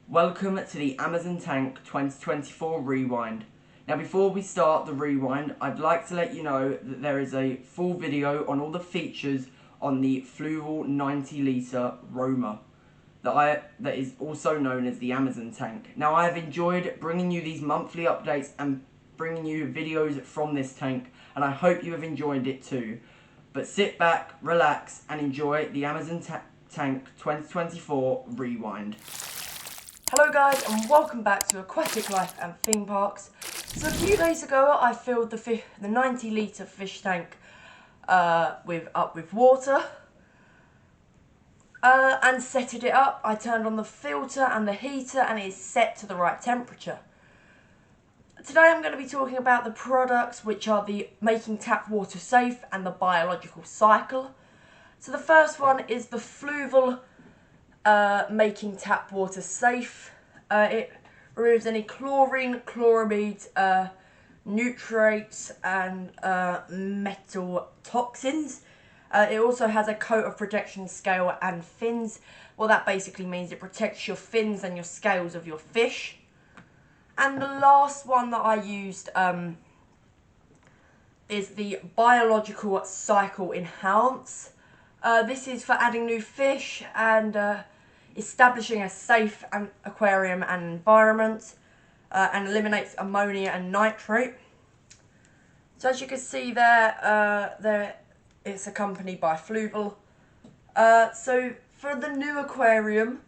Welcome to the Amazon Tank 2024 Rewind. Now before we start the rewind, I'd like to let you know that there is a full video on all the features on the Fluval 90 litre Roma that is also known as the Amazon Tank. Now I have enjoyed bringing you these monthly updates and bringing you videos from this tank, and I hope you have enjoyed it too. But sit back, relax and enjoy the Amazon Tank 2024 Rewind. Hello guys and welcome back to Aquatic Life and Theme Parks. So a few days ago I filled the 90 litre fish tank up with water and setted it up. I turned on the filter and the heater and it is set to the right temperature. Today I'm going to be talking about the products which are the Making Tap Water Safe and the Biological Cycle. So the first one is the Fluval Making Tap Water Safe. It removes any chlorine, chloramides, nitrates and metal toxins. It also has a coat of protection scale and fins. Well, that basically means it protects your fins and your scales of your fish. And the last one that I used is the Biological Cycle Enhance. This is for adding new fish and establishing a safe aquarium and environment, and eliminates ammonia and nitrate. So as you can see there, it's accompanied by Fluval. So for the new aquarium,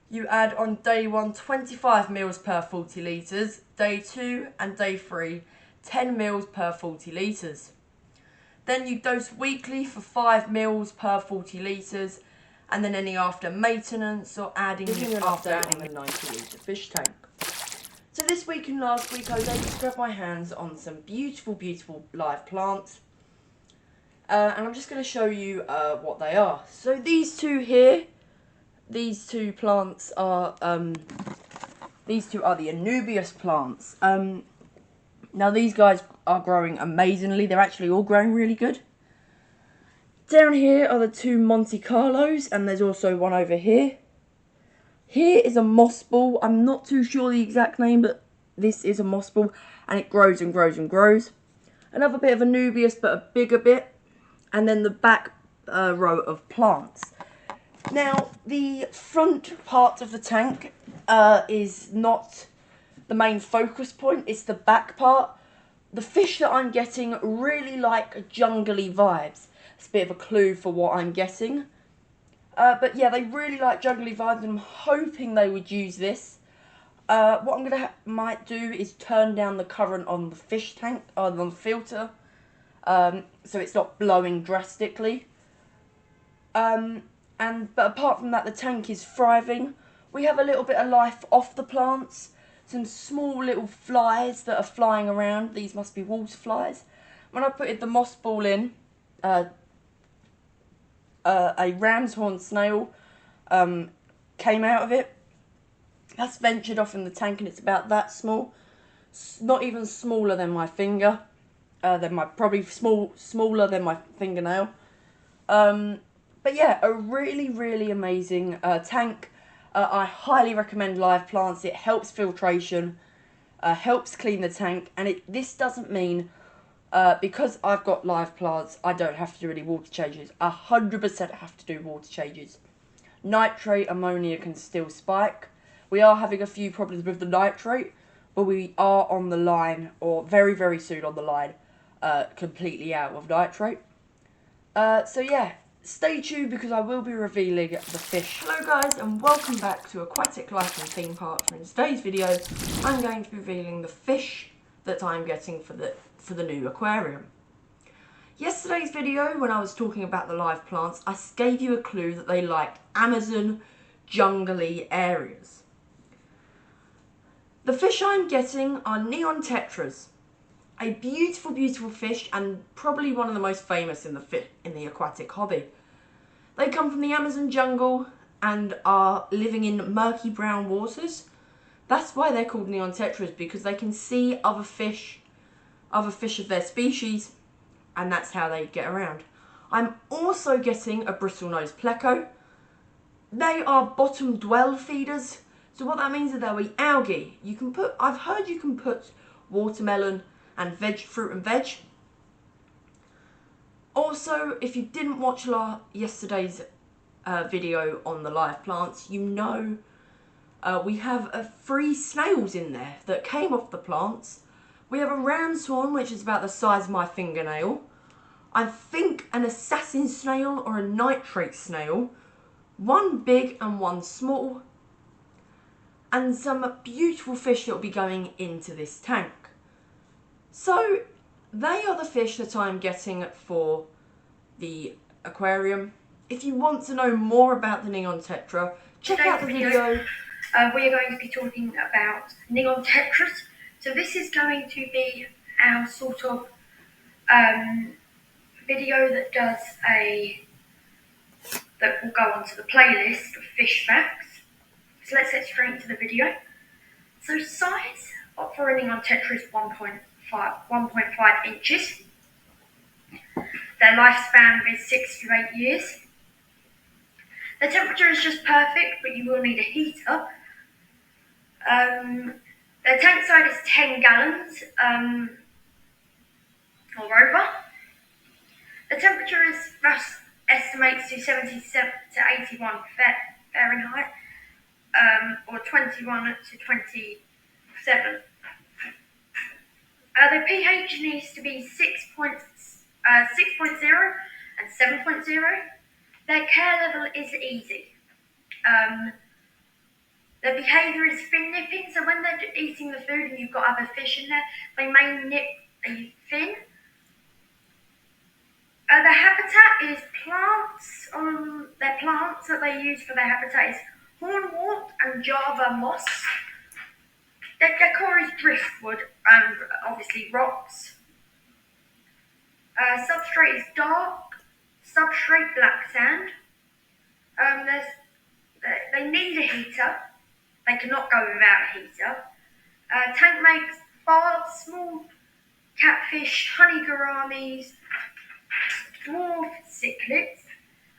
you add on day 1 25 mils per 40 litres, day 2 and day 3 10 mils per 40 litres. Then you dose weekly for 5 mils per 40 litres, and then any after maintenance or adding after adding the 90 litre fish tank. So this week and last week I was able to grab my hands on some beautiful, beautiful live plants. And I'm just going to show you what they are. So these two here, these two plants are the Anubias plants. Now these guys are growing amazingly. They're actually all growing really good. Down here are the two Monte Carlos, and there's also one over here. Here is a moss ball. I'm not too sure the exact name, but this is a moss ball, and it grows and grows and grows. Another bit of Anubias, but a bigger bit. And then the back row of plants. Now, the front part of the tank is not the main focus point, it's the back part. The fish that I'm getting really like jungly vibes. It's a bit of a clue for what I'm getting. But yeah, they really like jungly vibes, and I'm hoping they would use this. What I'm might do is turn down the current on the fish tank, on the filter, so it's not blowing drastically. But apart from that, the tank is thriving. We have a little bit of life off the plants. Some small little flies that are flying around. These must be water flies. When I put the moss ball in, a ram's horn snail came out of it. That's ventured off in the tank, and it's about that small. Not even smaller than my finger. Probably smaller than my fingernail. But yeah, a really, really amazing tank. I highly recommend live plants. It helps filtration, helps clean the tank, and this doesn't mean because I've got live plants, I don't have to do any water changes. 100% have to do water changes. Nitrate, ammonia can still spike. We are having a few problems with the nitrate, but we are on the line, or very, very soon on the line, completely out of nitrate. So yeah, stay tuned because I will be revealing the fish. Hello guys and welcome back to Aquatic Life and Theme Parks. In today's video, I'm going to be revealing the fish that I'm getting for the new aquarium. Yesterday's video, when I was talking about the live plants, I gave you a clue that they liked Amazon jungly areas. The fish I'm getting are neon tetras. A beautiful, beautiful fish, and probably one of the most famous in the aquatic hobby. They come from the Amazon jungle and are living in murky brown waters. That's why they're called neon tetras, because they can see other fish of their species, and that's how they get around. I'm also getting a bristlenose pleco. They are bottom dwell feeders, So what that means is they'll eat algae. I've heard you can put watermelon and fruit and veg. Also, if you didn't watch yesterday's video on the live plants, you know we have 3 snails in there that came off the plants. We have a round swan, which is about the size of my fingernail. I think an assassin snail or a nitrate snail. 1 big and 1 small. And some beautiful fish that will be going into this tank. So, they are the fish that I'm getting for the aquarium. If you want to know more about the Neon Tetra, check out the video. We are going to be talking about Neon Tetras. So this is going to be our sort of video that will go onto the playlist of fish facts. So let's get straight into the video. So size for a Neon Tetra is 1.5 inches. Their lifespan is 6 to 8 years. The temperature is just perfect, but you will need a heater. Their tank size is 10 gallons or over. The temperature is estimates to 77 to 81 Fahrenheit or 21 to 27. The pH needs to be 6.0 and 7.0. Their care level is easy. Their behaviour is fin nipping, so when they're eating the food and you've got other fish in there, they may nip the fin. Their habitat is plants. Their plants that they use for their habitat is hornwort and Java moss. Their decor is driftwood and obviously rocks. Substrate is dark, substrate black sand. They need a heater. They cannot go without a heater. Tank makes barbs, small catfish, honey gouramis, dwarf cichlids,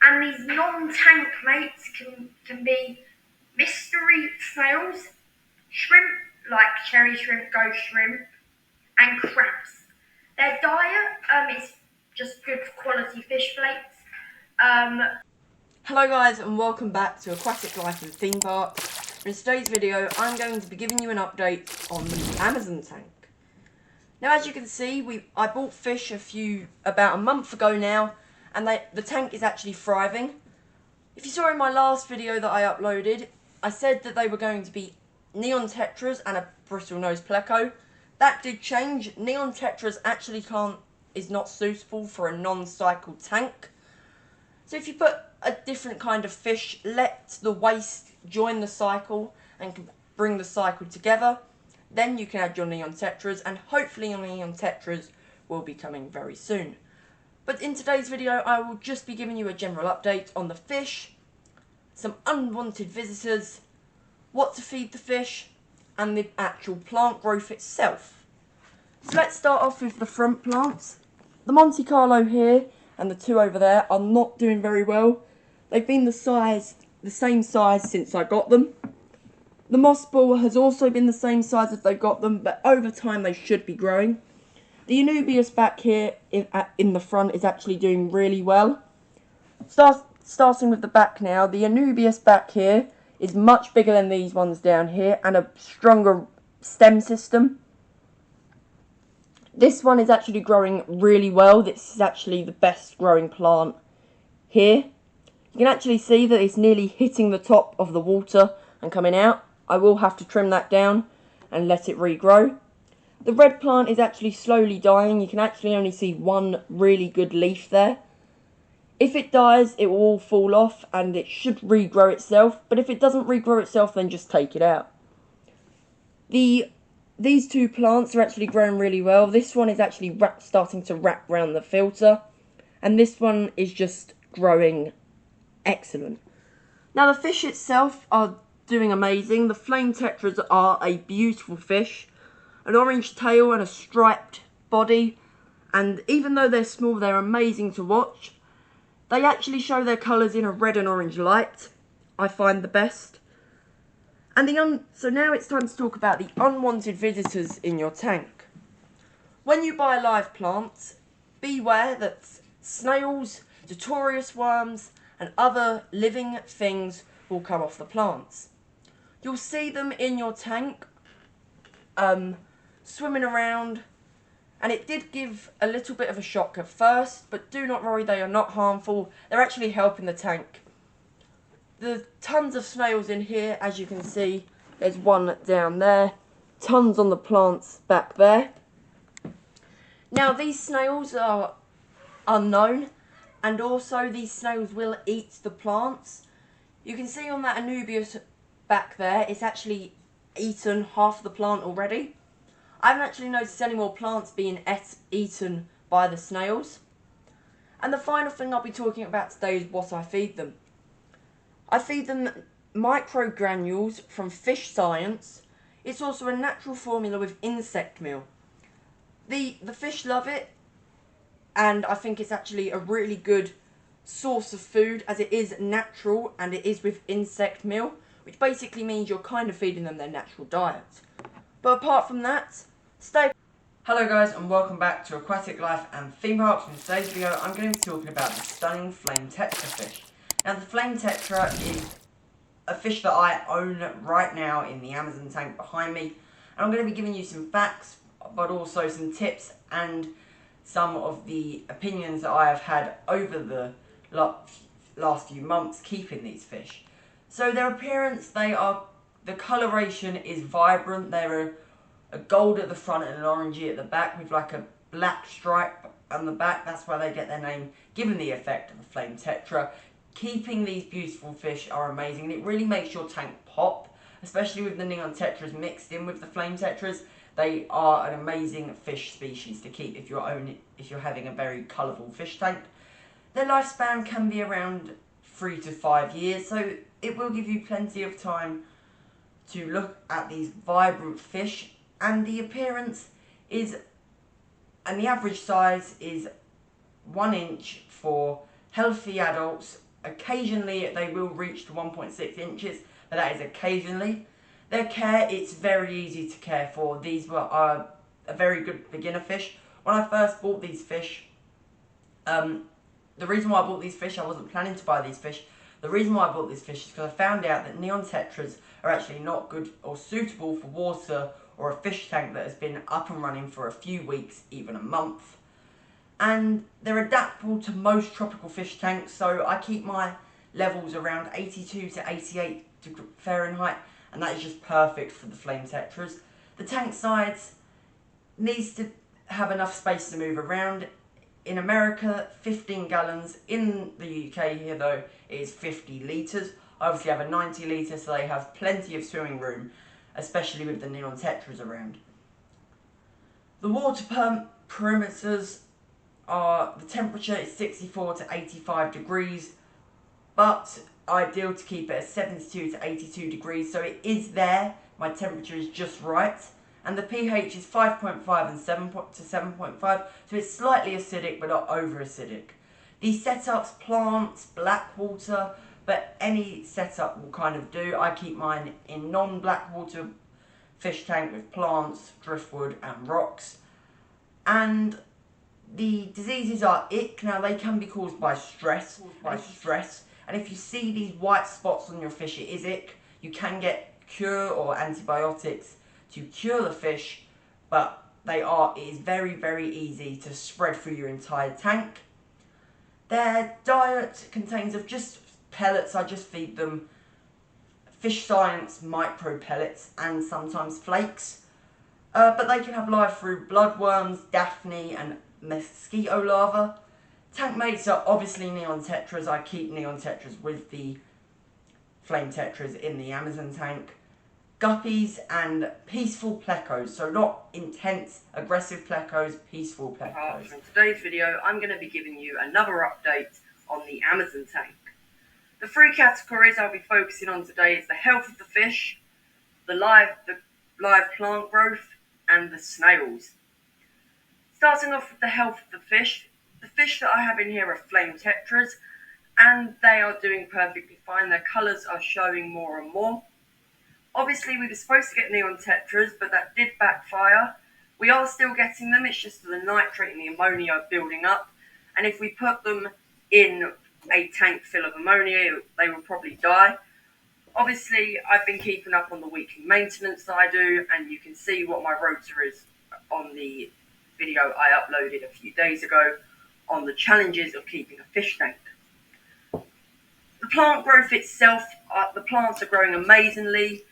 and these non-tank mates can be mystery snails, shrimp like cherry shrimp, ghost shrimp, and crabs. Their diet is just good quality fish flakes. Hello guys and welcome back to Aquatic Life and Theme Park. In today's video I'm going to be giving you an update on the Amazon tank. Now as you can see, I bought fish about a month ago now, and the tank is actually thriving. If you saw in my last video that I uploaded, I said that they were going to be Neon Tetras and a bristlenose pleco. That did change. Neon Tetras actually is not suitable for a non-cycle tank. So if you put a different kind of fish, let the waste join the cycle and bring the cycle together, then you can add your Neon Tetras, and hopefully your Neon Tetras will be coming very soon. But in today's video I will just be giving you a general update on the fish, some unwanted visitors, what to feed the fish, and the actual plant growth itself. So let's start off with the front plants. The Monte Carlo here and the 2 over there are not doing very well. They've been the same size since I got them. The moss ball has also been the same size as I got them, but over time they should be growing. The Anubias back here in the front is actually doing really well. Starting with the back now, the Anubias back here is much bigger than these ones down here and a stronger stem system. This one is actually growing really well. This is actually the best growing plant here. You can actually see that it's nearly hitting the top of the water and coming out. I will have to trim that down and let it regrow. The red plant is actually slowly dying. You can actually only see 1 really good leaf there. If it dies, it will all fall off and it should regrow itself. But if it doesn't regrow itself, then just take it out. These 2 plants are actually growing really well. This one is actually starting to wrap around the filter. And this one is just growing excellent. Now the fish itself are doing amazing. The flame tetras are a beautiful fish. An orange tail and a striped body. And even though they're small, they're amazing to watch. They actually show their colours in a red and orange light. I find the best. And so now it's time to talk about the unwanted visitors in your tank. When you buy live plants, beware that snails, Dotorius worms, and other living things will come off the plants. You'll see them in your tank, swimming around, and it did give a little bit of a shock at first, but do not worry, they are not harmful. They're actually helping the tank. There's tons of snails in here, as you can see. There's one down there. Tons on the plants back there. Now, these snails are unknown, and also these snails will eat the plants. You can see on that Anubias back there, it's actually eaten half the plant already. I haven't actually noticed any more plants being eaten by the snails. And the final thing I'll be talking about today is what I feed them. I feed them microgranules from Fish Science. It's also a natural formula with insect meal. The fish love it, and I think it's actually a really good source of food as it is natural and it is with insect meal, which basically means you're kind of feeding them their natural diet. But apart from that, stay. Hello guys, and welcome back to Aquatic Life and Theme Parks. In today's video I'm going to be talking about the stunning flame tetra fish. Now the flame tetra is a fish that I own right now in the Amazon tank behind me, and I'm going to be giving you some facts but also some tips and some of the opinions that I have had over the last few months keeping these fish. So their appearance, the coloration is vibrant. They're a gold at the front and an orangey at the back with like a black stripe on the back. That's why they get their name, given the effect of the flame tetra. Keeping these beautiful fish are amazing, and it really makes your tank pop, especially with the neon tetras mixed in with the flame tetras. They are an amazing fish species to keep if you're having a very colourful fish tank. Their lifespan can be around 3 to 5 years, so it will give you plenty of time to look at these vibrant fish. And the appearance is, and the average size is 1 inch for healthy adults. Occasionally they will reach to 1.6 inches, but that is occasionally. Their care, it's very easy to care for. These were a very good beginner fish. When I first bought these fish, the reason why I bought these fish, I wasn't planning to buy these fish. The reason why I bought these fish is because I found out that neon tetras are actually not good or suitable for water or a fish tank that has been up and running for a few weeks, even a month. And they're adaptable to most tropical fish tanks, so I keep my levels around 82 to 88 Fahrenheit, and that is just perfect for the flame tetras. The tank size needs to have enough space to move around. In America, 15 gallons. In the UK here though, it is 50 litres. I obviously have a 90 litre, so they have plenty of swimming room, especially with the neon tetras around. The water perimeters are, the temperature is 64 to 85 degrees, but ideal to keep it at 72 to 82 degrees, so it is there. My temperature is just right. And the pH is 5.5 and 7 to 7.5, so it's slightly acidic but not over acidic. These setups, plants, black water, but any setup will kind of do. I keep mine in non-black water fish tank with plants, driftwood and rocks. And the diseases are ick. Now they can be caused by stress. And if you see these white spots on your fish, it is ick. You can get cure or antibiotics to cure the fish, but it is very, very easy to spread through your entire tank. Their diet contains of just pellets. I just feed them Fish Science micro pellets and sometimes flakes. But they can have live through bloodworms, Daphne and mosquito larvae. Tank mates are obviously neon tetras. I keep neon tetras with the flame tetras in the Amazon tank. Guppies and peaceful plecos, so not intense, aggressive plecos, peaceful plecos. In today's video, I'm going to be giving you another update on the Amazon tank. The 3 categories I'll be focusing on today is the health of the fish, the live plant growth, and the snails. Starting off with the health of the fish that I have in here are flame tetras, and they are doing perfectly fine. Their colours are showing more and more. Obviously, Obviously, we were supposed to get neon tetras, but that did backfire. We are still getting them, it's just the nitrate and the ammonia building up. And if we put them in a tank full of ammonia, they will probably die. Obviously, I've been keeping up on the weekly maintenance that I do, and you can see what my rota is on the video I uploaded a few days ago on the challenges of keeping a fish tank. The plant growth itself, the plants are growing amazingly.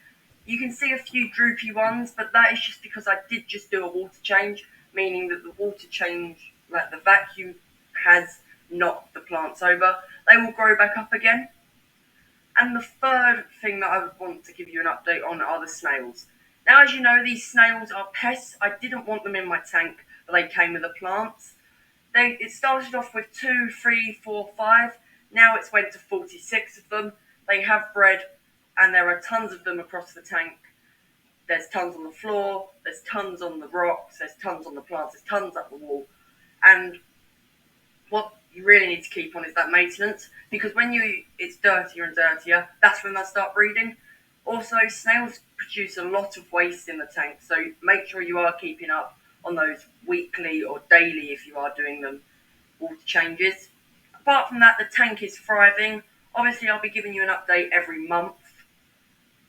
You can see a few droopy ones, but that is just because I did just do a water change, meaning that the water change, like the vacuum, has knocked the plants over. They will grow back up again. And the third thing that I would want to give you an update on are the snails. Now, as you know, these snails are pests. I didn't want them in my tank, but they came with the plants. It started off with 2, 3, 4, 5. Now it's went to 46 of them. They have bred, and there are tons of them across the tank. There's tons on the floor, there's tons on the rocks, there's tons on the plants, there's tons up the wall. And what you really need to keep on is that maintenance, because when it's dirtier and dirtier, that's when they'll start breeding. Also, snails produce a lot of waste in the tank, so make sure you are keeping up on those weekly or daily if you are doing them water changes. Apart from that, the tank is thriving. Obviously, I'll be giving you an update every month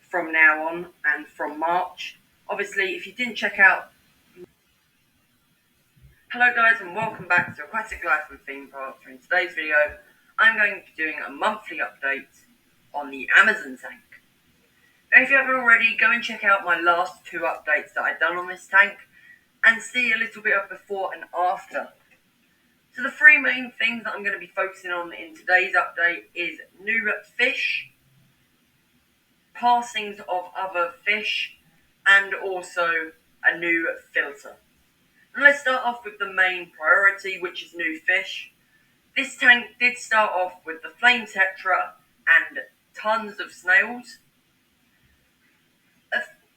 from now on and from March. Obviously, if you didn't check out... Hello guys, and welcome back to Aquatic Life and Theme Parks. In today's video, I'm going to be doing a monthly update on the Amazon tank. Now, if you haven't already, go and check out my last 2 updates that I've done on this tank and see a little bit of before and after. So the 3 main things that I'm going to be focusing on in today's update is new fish, passings of other fish, and also a new filter. And let's start off with the main priority, which is new fish. This tank did start off with the flame tetra and tons of snails.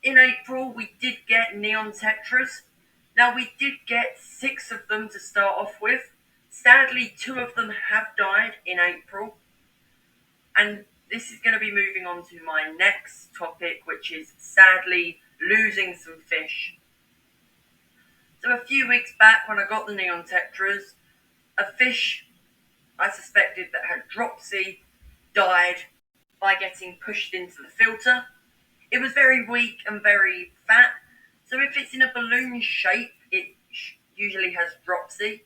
In April, we did get neon tetras. Now, we did get 6 of them to start off with. Sadly, 2 of them have died in April. And this is going to be moving on to my next topic, which is sadly losing some fish. So a few weeks back when I got the neon tetras, a fish I suspected that had dropsy died by getting pushed into the filter. It was very weak and very fat, so if it's in a balloon shape, it usually has dropsy.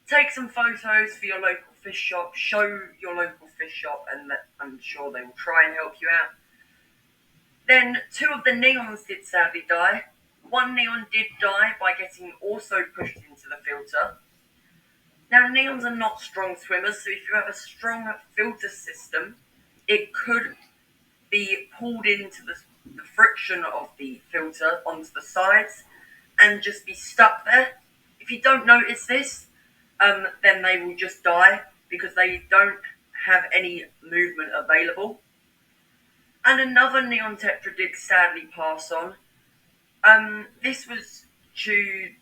Take some photos for your local fish shop, show your local fish shop, and I'm sure they will try and help you out. Then 2 of the neons did sadly die. 1 neon did die by getting also pushed into the filter. Now, neons are not strong swimmers, so if you have a strong filter system, it could be pulled into the friction of the filter onto the sides and just be stuck there. If you don't notice this, then they will just die because they don't have any movement available. And another neon tetra did sadly pass on. This was due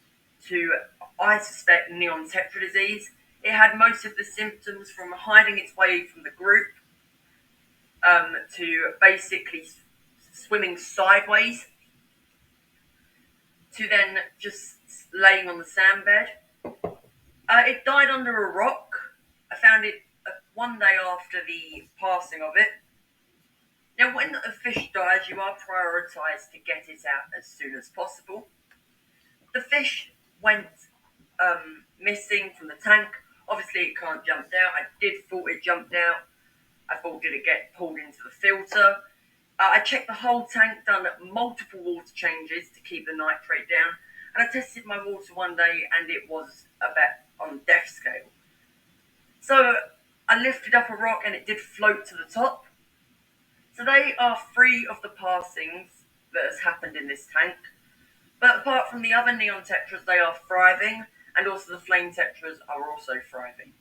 to, I suspect, neon tetra disease. It had most of the symptoms from hiding its way from the group to basically swimming sideways to then just laying on the sand bed. It died under a rock. I found it one day after the passing of it. Now, when a fish dies, you are prioritised to get it out as soon as possible. The fish went missing from the tank. Obviously, it can't jump out. I did thought it jumped out. I thought, did it get pulled into the filter? I checked the whole tank, done multiple water changes to keep the nitrate down, and I tested my water one day, and it was about on death scale. So I lifted up a rock, and it did float to the top. So they are 3 of the passings that has happened in this tank. But apart from the other neon tetras, they are thriving, and also the flame tetras are also thriving.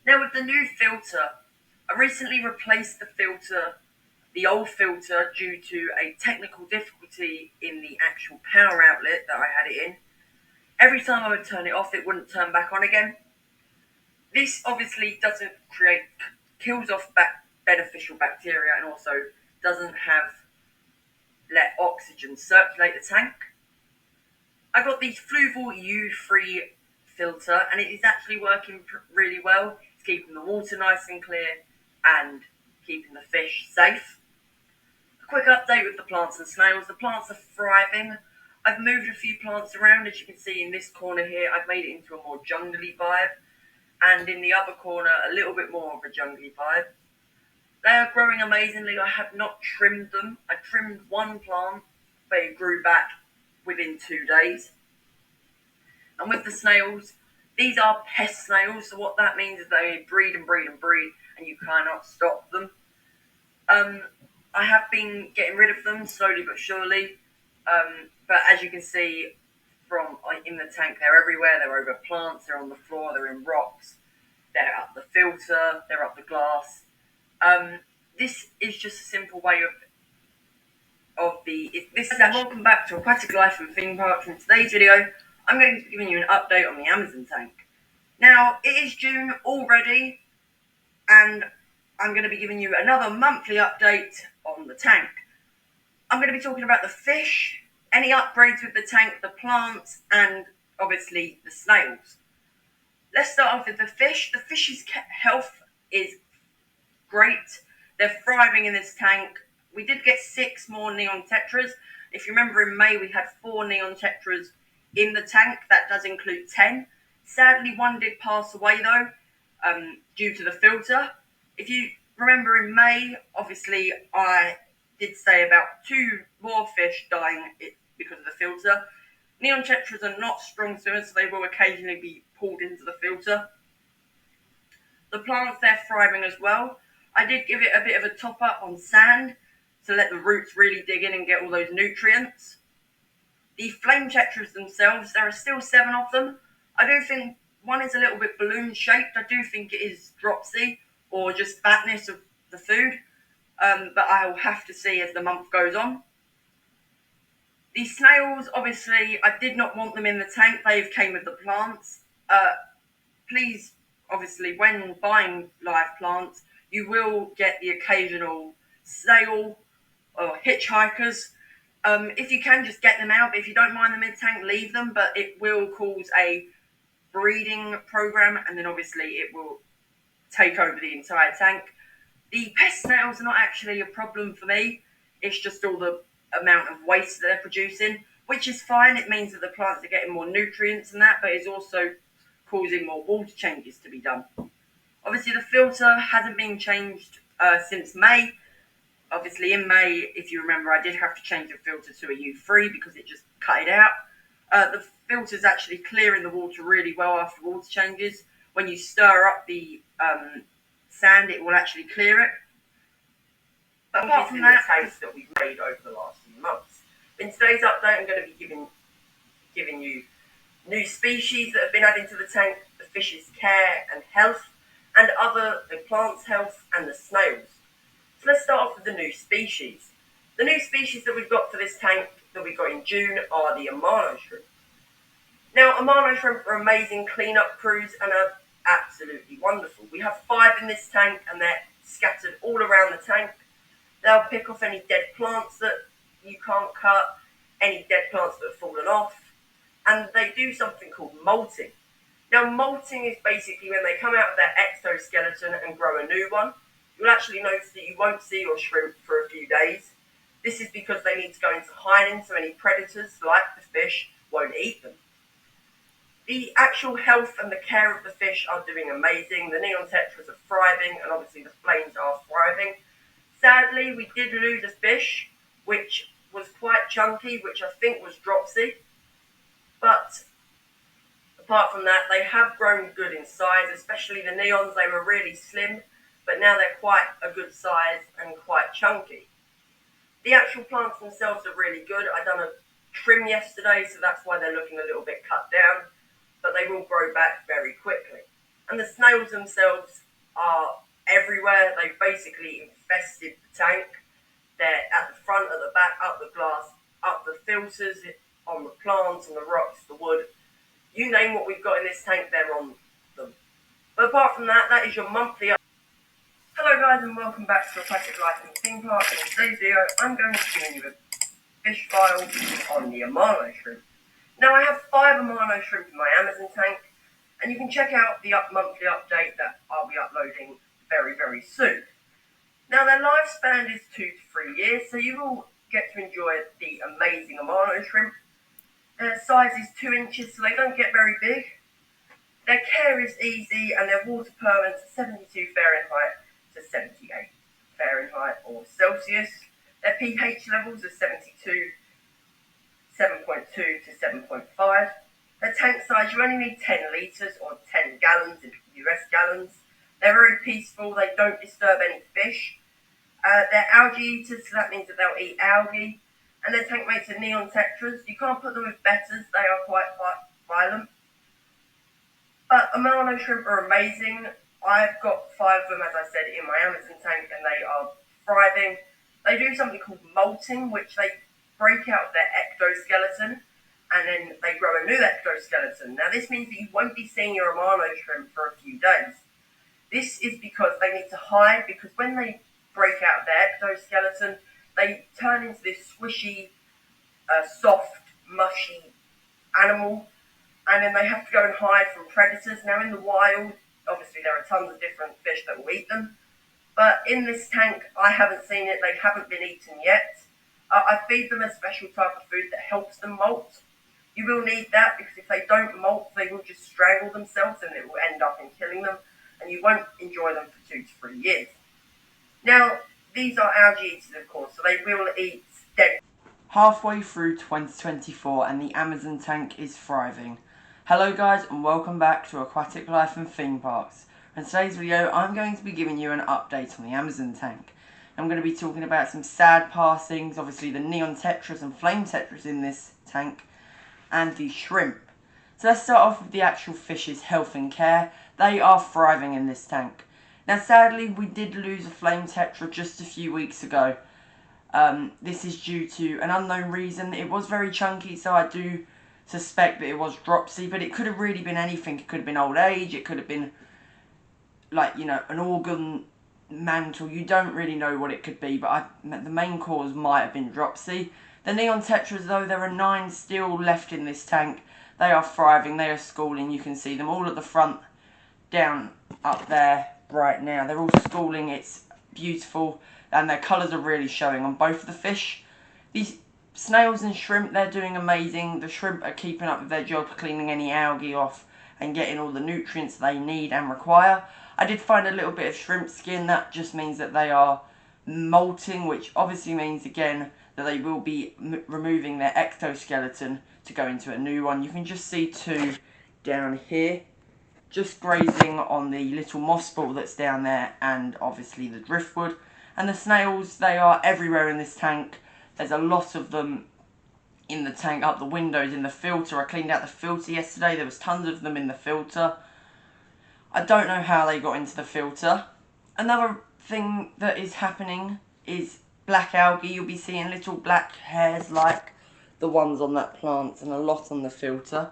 Now, with the new filter, I recently replaced the filter, the old filter, due to a technical difficulty in the actual power outlet that I had it in. Every time I would turn it off, it wouldn't turn back on again. This obviously doesn't kills off beneficial bacteria, and also doesn't have oxygen circulate the tank. I got the Fluval U3 filter, and it is actually working really well. It's keeping the water nice and clear and keeping the fish safe. A quick update with the plants and snails. The plants are thriving. I've moved a few plants around. As you can see in this corner here, I've made it into a more jungly vibe, and in the other corner a little bit more of a jungly vibe. They are growing amazingly. I have not trimmed them. I trimmed one plant, but it grew back within 2 days. And with the snails, these are pest snails, so what that means is they breed and breed and breed, and you cannot stop them. I have been getting rid of them slowly but surely, but as you can see from in the tank, they're everywhere. They're over plants, they're on the floor, they're in rocks, they're up the filter, they're up the glass. This is just a simple way welcome back to Aquatic Life and Theme Parks. In today's video, I'm going to be giving you an update on the Amazon tank. Now, it is June already, and I'm going to be giving you another monthly update on the tank. I'm going to be talking about the fish, any upgrades with the tank, the plants, and obviously the snails. Let's start off with the fish. The fish's health is great. They're thriving in this tank. We did get 6 more neon tetras. If you remember, in May we had 4 neon tetras in the tank. That does include 10. Sadly, one did pass away though, due to the filter. If you remember in May, obviously I did say about 2 more fish dying because of the filter. Neon tetras are not strong swimmers, so they will occasionally be pulled into the filter. The plants, they're thriving as well. I did give it a bit of a top up on sand to let the roots really dig in and get all those nutrients. The flame tetras themselves, there are still 7 of them. I do think one is a little bit balloon shaped. I do think it is dropsy or just fatness of the food, but I will have to see as the month goes on. The snails, obviously, I did not want them in the tank. They came with the plants. Please, obviously, when buying live plants, you will get the occasional snail or hitchhikers. If you can, just get them out. But if you don't mind them in the tank, leave them. But it will cause a breeding program, and then obviously it will take over the entire tank. The pest snails are not actually a problem for me. It's just all the amount of waste that they're producing, which is fine. It means that the plants are getting more nutrients and that, but it's also causing more water changes to be done. Obviously, the filter hasn't been changed since May. Obviously, in May, if you remember, I did have to change the filter to a U3 because it just cut it out. The filter's actually clearing the water really well after water changes. When you stir up the sand, it will actually clear it. But apart from that, the taste that we've made over the last few months. In today's update, I'm going to be giving you new species that have been added to the tank, the fish's care and health, and the plant's health and the snails. So let's start off with the new species. The new species that we've got for this tank that we got in June are the Amano shrimp. Now, Amano shrimp are amazing cleanup crews and are absolutely wonderful. We have 5 in this tank, and they're scattered all around the tank. They'll pick off any dead plants that you can't cut, any dead plants that have fallen off, and they do something called molting. Now, molting is basically when they come out of their exoskeleton and grow a new one. You'll actually notice that you won't see your shrimp for a few days. This is because they need to go into hiding, so any predators, like the fish, won't eat them. The actual health and the care of the fish are doing amazing. The neon tetras are thriving, and obviously the flames are thriving. Sadly, we did lose a fish, which was quite chunky, which I think was dropsy. But apart from that, they have grown good in size, especially the neons. They were really slim, but now they're quite a good size and quite chunky. The actual plants themselves are really good. I done a trim yesterday, so that's why they're looking a little bit cut down, but they will grow back very quickly. And the snails themselves are everywhere. They've basically infested the tank. They're at the front, at the back, up the glass, up the filters, on the plants, on the rocks, the wood. You name what we've got in this tank, they're on them. But apart from that, that is your monthly update. Hello guys, and welcome back to Aquatic Life and Theme Park. In today's video, I'm going to be giving you a fish file on the Amano shrimp. Now I have 5 Amano shrimp in my Amazon tank, and you can check out the monthly update that I'll be uploading very, very soon. Now their lifespan is 2 to 3 years, so you will get to enjoy the amazing Amano shrimp. Their size is 2 inches, so they don't get very big. Their care is easy, and their water permanence is 72 Fahrenheit to 78 Fahrenheit or Celsius. Their pH levels are 72, 7.2 to 7.5. Their tank size, you only need 10 litres or 10 gallons in US gallons. They're very peaceful, they don't disturb any fish. They're algae eaters, so that means that they'll eat algae. And their tank mates are neon tetras. You can't put them with bettas, they are quite violent. But Amano shrimp are amazing. I've got 5 of them, as I said, in my Amazon tank, and they are thriving. They do something called molting, which they break out their ectoskeleton, and then they grow a new ectoskeleton. Now, this means that you won't be seeing your Amano shrimp for a few days. This is because they need to hide, because when they break out their ectoskeleton, they turn into this squishy, soft, mushy animal, and then they have to go and hide from predators. Now, in the wild, obviously there are tons of different fish that will eat them, but in this tank, I haven't seen it. They haven't been eaten yet. I feed them a special type of food that helps them molt. You will need that, because if they don't molt, they will just strangle themselves, and it will end up in killing them, and you won't enjoy them for 2 to 3 years. Now, these are algae eaters, of course, so they will eat dead. Halfway through 2024 and the Amazon tank is thriving. Hello guys, and welcome back to Aquatic Life and Theme Parks. In today's video, I'm going to be giving you an update on the Amazon tank. I'm going to be talking about some sad passings, obviously the neon tetras and flame tetras in this tank, and the shrimp. So let's start off with the actual fish's health and care. They are thriving in this tank. Now sadly, we did lose a flame tetra just a few weeks ago. This is due to an unknown reason. It was very chunky, so I do suspect that it was dropsy, but it could have really been anything. It could have been old age, it could have been, like, you know, an organ mantle. You don't really know what it could be, but the main cause might have been dropsy. The neon tetras, though, there are 9 still left in this tank. They are thriving, they are schooling. You can see them all at the front, down up there right now. They're all schooling, it's beautiful, and their colours are really showing on both of the fish. These snails and shrimp, they're doing amazing. The shrimp are keeping up with their job, cleaning any algae off and getting all the nutrients they need and require. I did find a little bit of shrimp skin. That just means that they are molting, which obviously means, again, that they will be removing their ectoskeleton to go into a new one. You can just see 2 down here, just grazing on the little moss ball that's down there, and obviously the driftwood. And the snails, they are everywhere in this tank. There's a lot of them in the tank, up the windows, in the filter. I cleaned out the filter yesterday. There was tons of them in the filter. I don't know how they got into the filter. Another thing that is happening is black algae. You'll be seeing little black hairs like the ones on that plant, and a lot on the filter.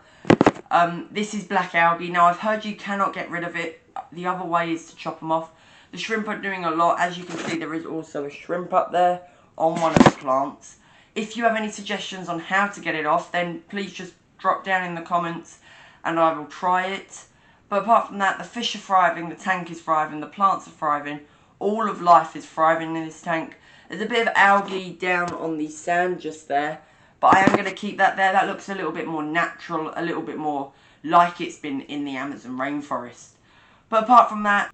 This is black algae. Now, I've heard you cannot get rid of it. The other way is to chop them off. The shrimp are doing a lot. As you can see, there is also a shrimp up there on one of the plants. If you have any suggestions on how to get it off, then please just drop down in the comments and I will try it. But apart from that, the fish are thriving, the tank is thriving, the plants are thriving. All of life is thriving in this tank. There's a bit of algae down on the sand just there, but I am going to keep that there. That looks a little bit more natural, a little bit more like it's been in the Amazon rainforest. But apart from that,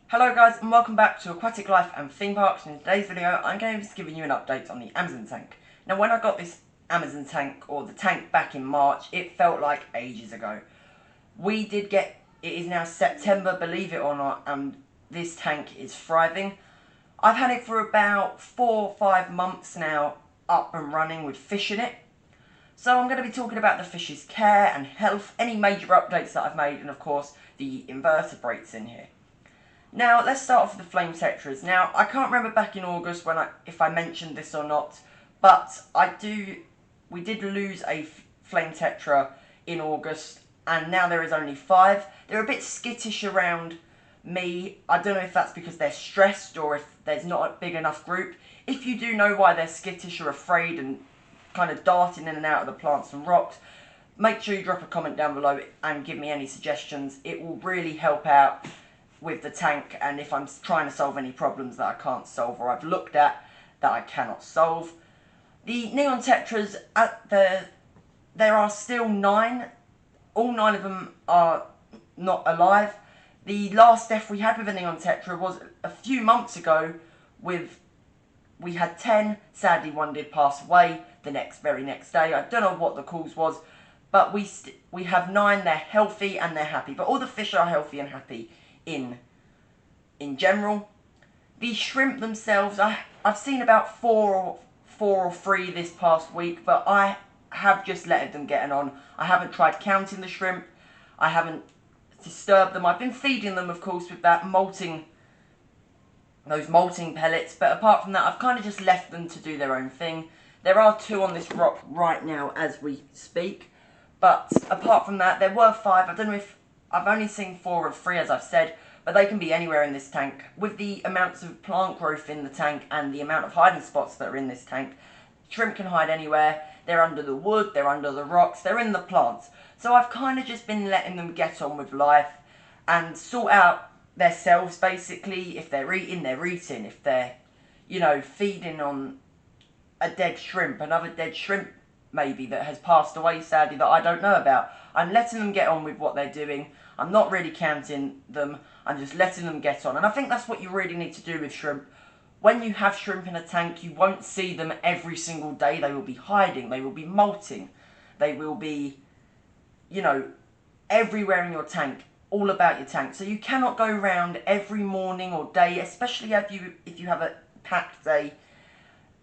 hello guys, and welcome back to Aquatic Life and Theme Parks. In today's video, I'm going to be giving you an update on the Amazon tank. Now, when I got this Amazon tank, or the tank, back in March, it felt like ages ago. We did get, it is now September, believe it or not, and this tank is thriving. I've had it for about 4 or 5 months now, up and running with fish in it. So I'm going to be talking about the fish's care and health, any major updates that I've made, and of course the invertebrates in here. Now let's start off with the flame tetras. Now, I can't remember back in August if I mentioned this or not, but we did lose a flame tetra in August, and now there is only 5. They're a bit skittish around me. I don't know if that's because they're stressed or if there's not a big enough group. If you do know why they're skittish or afraid and kind of darting in and out of the plants and rocks, make sure you drop a comment down below and give me any suggestions. It will really help out with the tank, and if I'm trying to solve any problems that I can't solve or I've looked at that I cannot solve. The Neon Tetras, there are still 9. All 9 of them are not alive. The last death we had with a Neon Tetra was a few months ago. We had 10. Sadly, one did pass away the very next day. I don't know what the cause was, but we have 9. They're healthy and they're happy. But all the fish are healthy and happy in general. The shrimp themselves, I've seen about 4 or 3 this past week, but I have just let them get on. I haven't tried counting the shrimp. I haven't disturbed them. I've been feeding them, of course, with that those molting pellets, but apart from that, I've kind of just left them to do their own thing. There are 2 on this rock right now as we speak, but apart from that, there were 5. I don't know if I've only seen 4 or 3, as I've said, but they can be anywhere in this tank. With the amounts of plant growth in the tank and the amount of hiding spots that are in this tank, shrimp can hide anywhere. They're under the wood, they're under the rocks, they're in the plants. So I've kind of just been letting them get on with life and sort out themselves, basically. If they're eating, they're eating. If they're, feeding on a dead shrimp, another dead shrimp maybe that has passed away, sadly, that I don't know about, I'm letting them get on with what they're doing. I'm not really counting them. I'm just letting them get on. And I think that's what you really need to do with shrimp. When you have shrimp in a tank, you won't see them every single day. They will be hiding. They will be molting. They will be, everywhere in your tank. All about your tank. So you cannot go around every morning or day, especially if you have a packed day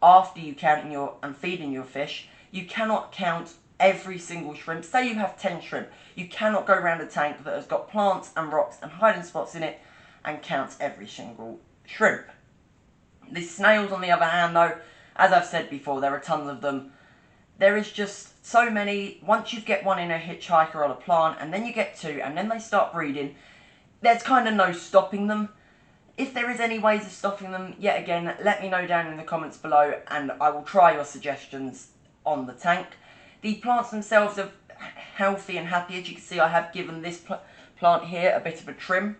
after you counting and feeding your fish. You cannot count every single shrimp. Say you have 10 shrimp. You cannot go around a tank that has got plants and rocks and hiding spots in it and count every single shrimp. The snails, on the other hand, though, as I've said before, there are tons of them. There is just so many. Once you get one in a hitchhiker or a plant, and then you get 2, and then they start breeding, there's kind of no stopping them. If there is any ways of stopping them, yet again, let me know down in the comments below, and I will try your suggestions on the tank. The plants themselves are healthy and happy. As you can see, I have given this plant here a bit of a trim.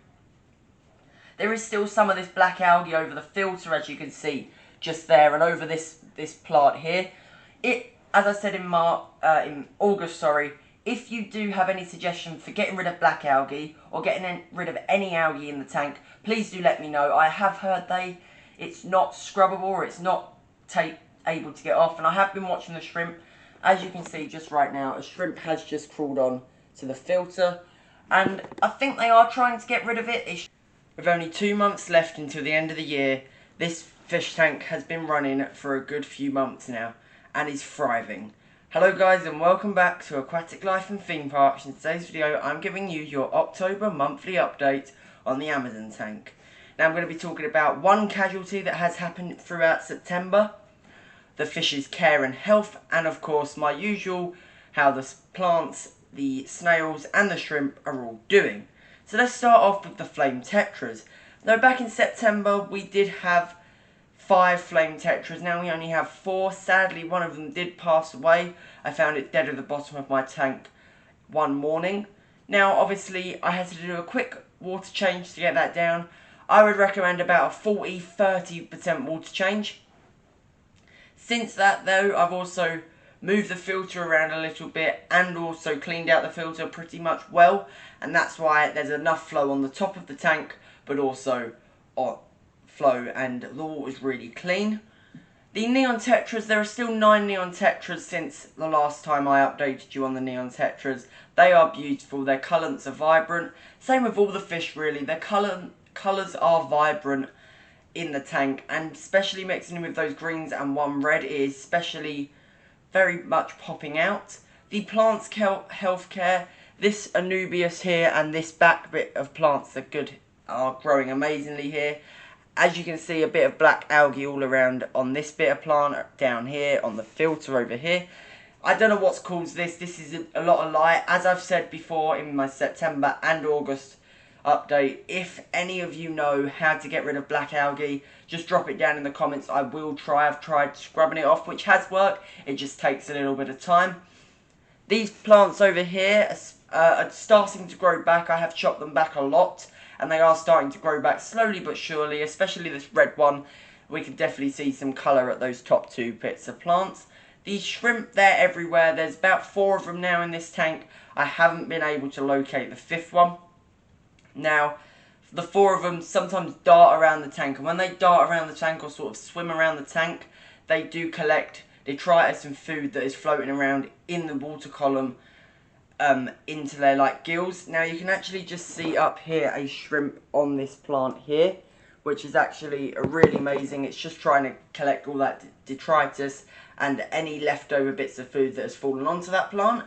There is still some of this black algae over the filter, as you can see, just there, and over this plant here. As I said in August, if you do have any suggestion for getting rid of black algae or getting rid of any algae in the tank, please do let me know. I have heard it's not scrubbable or it's not able to get off, and I have been watching the shrimp. As you can see just right now, a shrimp has just crawled on to the filter, and I think they are trying to get rid of it. With only 2 months left until the end of the year, this fish tank has been running for a good few months now and is thriving. Hello guys, and welcome back to Aquatic Life and Theme Parks. In today's video, I'm giving you your October monthly update on the Amazon tank. Now I'm going to be talking about one casualty that has happened throughout September, the fish's care and health, and of course my usual, how the plants, the snails and the shrimp are all doing. So let's start off with the flame tetras. Now back in September we did have 5 flame tetras. Now we only have 4. Sadly, one of them did pass away. I found it dead at the bottom of my tank one morning. Now obviously I had to do a quick water change to get that down. I would recommend about a 40-30% water change. Since that though, I've also moved the filter around a little bit and also cleaned out the filter pretty much well, and that's why there's enough flow on the top of the tank but also flow, and the water's really clean. The Neon Tetras, there are still 9 Neon Tetras since the last time I updated you on the Neon Tetras. They are beautiful, their colours are vibrant. Same with all the fish really, their colours are vibrant in the tank, and especially mixing with those greens and one red is especially very much popping out. The plants healthcare, this Anubias here and this back bit of plants are growing amazingly here. As you can see, a bit of black algae all around on this bit of plant down here, on the filter over here. I don't know what's caused this. This is a lot of light. As I've said before in my September and August update, if any of you know how to get rid of black algae, just drop it down in the comments. I will try. I've tried scrubbing it off, which has worked. It just takes a little bit of time. These plants over here are starting to grow back. I have chopped them back a lot, and they are starting to grow back slowly but surely, especially this red one. We can definitely see some colour at those top 2 bits of plants. These shrimp, they're everywhere. There's about 4 of them now in this tank. I haven't been able to locate the 5th one. Now, the 4 of them sometimes dart around the tank, and when they dart around the tank or sort of swim around the tank, they do collect detritus and food that is floating around in the water column into their like gills. Now you can actually just see up here a shrimp on this plant here, which is actually really amazing. It's just trying to collect all that detritus and any leftover bits of food that has fallen onto that plant.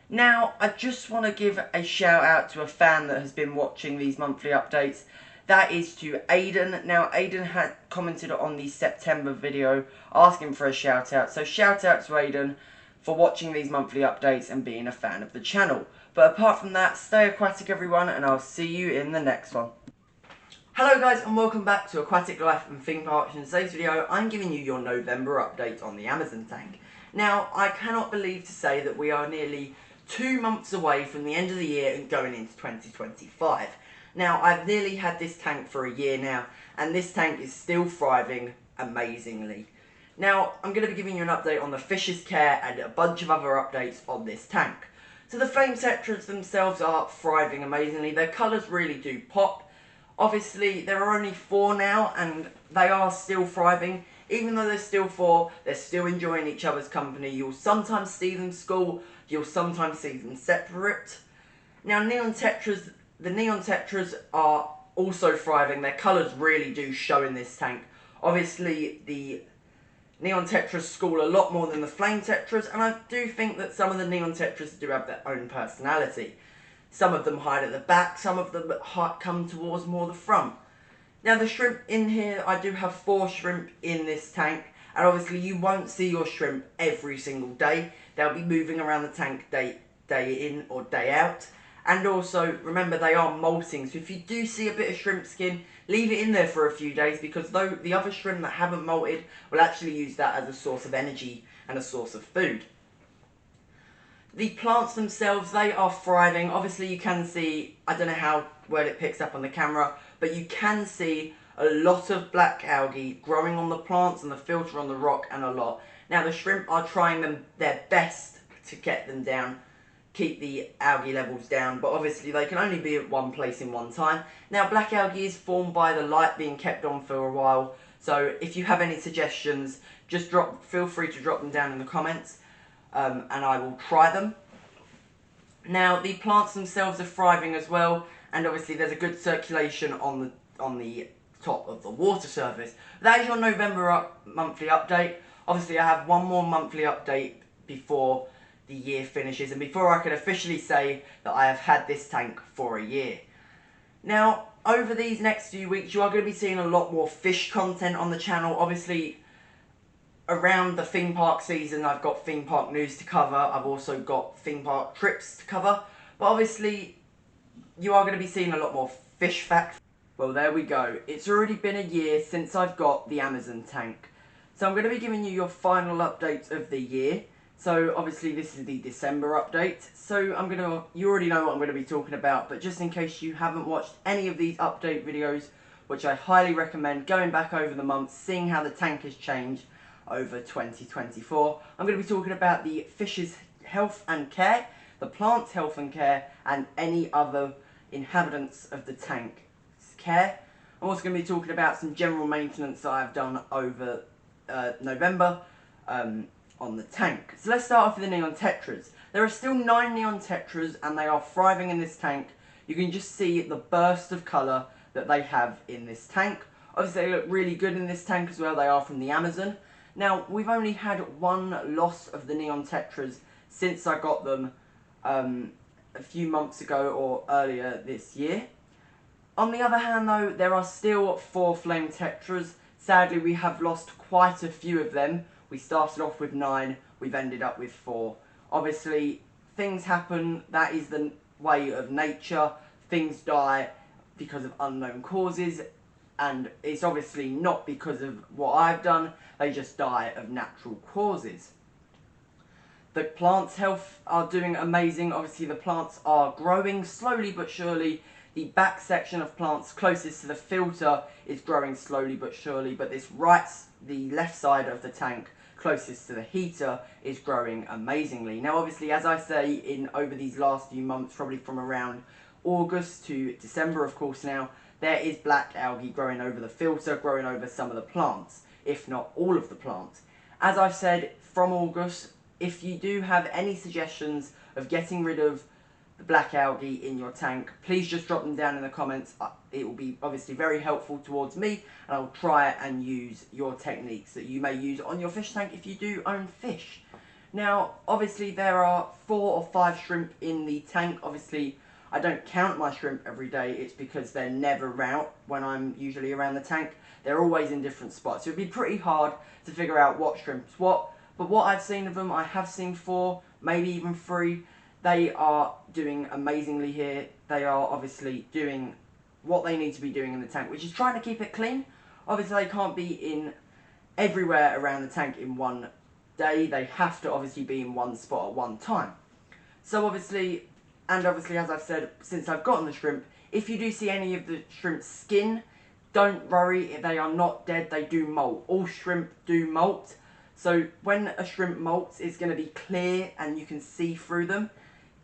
Now, I just want to give a shout out to a fan that has been watching these monthly updates. That is to Aiden. Now, Aiden had commented on the September video asking for a shout out. So shout out to Aiden for watching these monthly updates and being a fan of the channel. But apart from that, stay aquatic everyone, and I'll see you in the next one. Hello guys, and welcome back to Aquatic Life and Theme Parks. In today's video, I'm giving you your November update on the Amazon tank. Now, I cannot believe to say that we are nearly 2 months away from the end of the year and going into 2025. Now, I've nearly had this tank for a year now, and this tank is still thriving amazingly. Now, I'm going to be giving you an update on the fish's care and a bunch of other updates on this tank. So the flame tetras themselves are thriving amazingly. Their colours really do pop. Obviously, there are only 4 now, and they are still thriving. Even though there's still 4, they're still enjoying each other's company. You'll sometimes see them school, you'll sometimes see them separate. Now, neon tetras, the neon tetras are also thriving. Their colours really do show in this tank. Obviously, the neon tetras school a lot more than the flame tetras, and I do think that some of the neon tetras do have their own personality. Some of them hide at the back, some of them come towards more the front. Now the shrimp in here, I do have 4 shrimp in this tank, and obviously you won't see your shrimp every single day. They'll be moving around the tank day in or day out. And also, remember, they are molting, so if you do see a bit of shrimp skin, leave it in there for a few days, because though the other shrimp that haven't molted will actually use that as a source of energy and a source of food. The plants themselves, they are thriving. Obviously you can see, I don't know how well it picks up on the camera, but you can see a lot of black algae growing on the plants and the filter on the rock and a lot. Now the shrimp are trying their best to get them down, keep the algae levels down, but obviously they can only be at one place in one time. Now black algae is formed by the light being kept on for a while, so if you have any suggestions, just feel free to drop them down in the comments. And I will try them. Now the plants themselves are thriving as well, and obviously there's a good circulation on the top of the water surface. That is your November monthly update. Obviously I have one more monthly update before the year finishes, and before I can officially say that I have had this tank for a year. Now over these next few weeks you are going to be seeing a lot more fish content on the channel. Obviously, around the theme park season, I've got theme park news to cover. I've also got theme park trips to cover. But obviously, you are going to be seeing a lot more fish facts. Well, there we go. It's already been a year since I've got the Amazon tank. So I'm going to be giving you your final update of the year. So obviously this is the December update. So you already know what I'm going to be talking about. But just in case you haven't watched any of these update videos, which I highly recommend going back over the months, seeing how the tank has changed over 2024. I'm going to be talking about the fish's health and care, the plant's health and care, and any other inhabitants of the tank's care. I'm also going to be talking about some general maintenance that I've done over November on the tank. So let's start off with the neon tetras. There are still 9 neon tetras, and they are thriving in this tank. You can just see the burst of colour that they have in this tank. Obviously they look really good in this tank as well. They are from the Amazon. Now, we've only had 1 loss of the neon tetras since I got them a few months ago or earlier this year. On the other hand though, there are still 4 flame tetras. Sadly, we have lost quite a few of them. We started off with 9, we've ended up with 4. Obviously, things happen, that is the way of nature. Things die because of unknown causes. and it's obviously not because of what I've done, they just die of natural causes. The plants' health are doing amazing. Obviously the plants are growing slowly but surely. The back section of plants closest to the filter is growing slowly but surely, but the left side of the tank closest to the heater is growing amazingly. Now obviously, as I say, over these last few months, probably from around August to December of course now, there is black algae growing over the filter, growing over some of the plants, if not all of the plants. As I've said, from August, if you do have any suggestions of getting rid of the black algae in your tank, please just drop them down in the comments. It will be obviously very helpful towards me, and I'll try and use your techniques that you may use on your fish tank if you do own fish. Now obviously there are 4 or 5 shrimp in the tank. Obviously I don't count my shrimp every day, it's because they're never out when I'm usually around the tank. They're always in different spots, so it'd be pretty hard to figure out what shrimp's what. But what I've seen of them, I have seen 4, maybe even 3. They are doing amazingly here. They are obviously doing what they need to be doing in the tank, which is trying to keep it clean. Obviously they can't be in everywhere around the tank in one day. They have to obviously be in one spot at one time. So obviously as I've said, since I've gotten the shrimp, if you do see any of the shrimp's skin, don't worry, if they are not dead, they do molt. All shrimp do molt. So when a shrimp molts, it's going to be clear and you can see through them.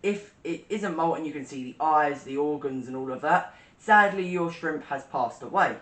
If it isn't molt and you can see the eyes, the organs and all of that, sadly your shrimp has passed away.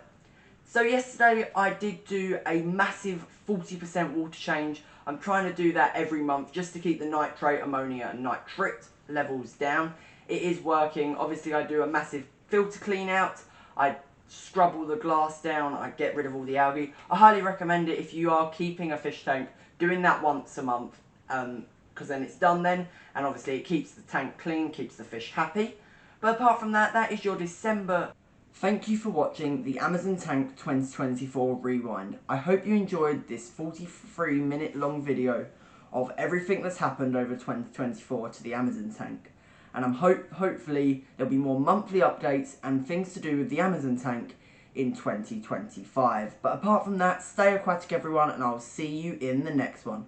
So yesterday I did do a massive 40% water change. I'm trying to do that every month just to keep the nitrate, ammonia and nitrite levels down. It is working. Obviously I do a massive filter clean out. I scrub all the glass down. I get rid of all the algae. I highly recommend it if you are keeping a fish tank, doing that once a month, because then it's done then, and obviously it keeps the tank clean, keeps the fish happy. But apart from that, that is your December. Thank you for watching the Amazon Tank 2024 Rewind. I hope you enjoyed this 43-minute long video of everything that's happened over 2024 to the Amazon Tank. And I'm hopefully there'll be more monthly updates and things to do with the Amazon Tank in 2025. But apart from that, stay aquatic everyone, and I'll see you in the next one.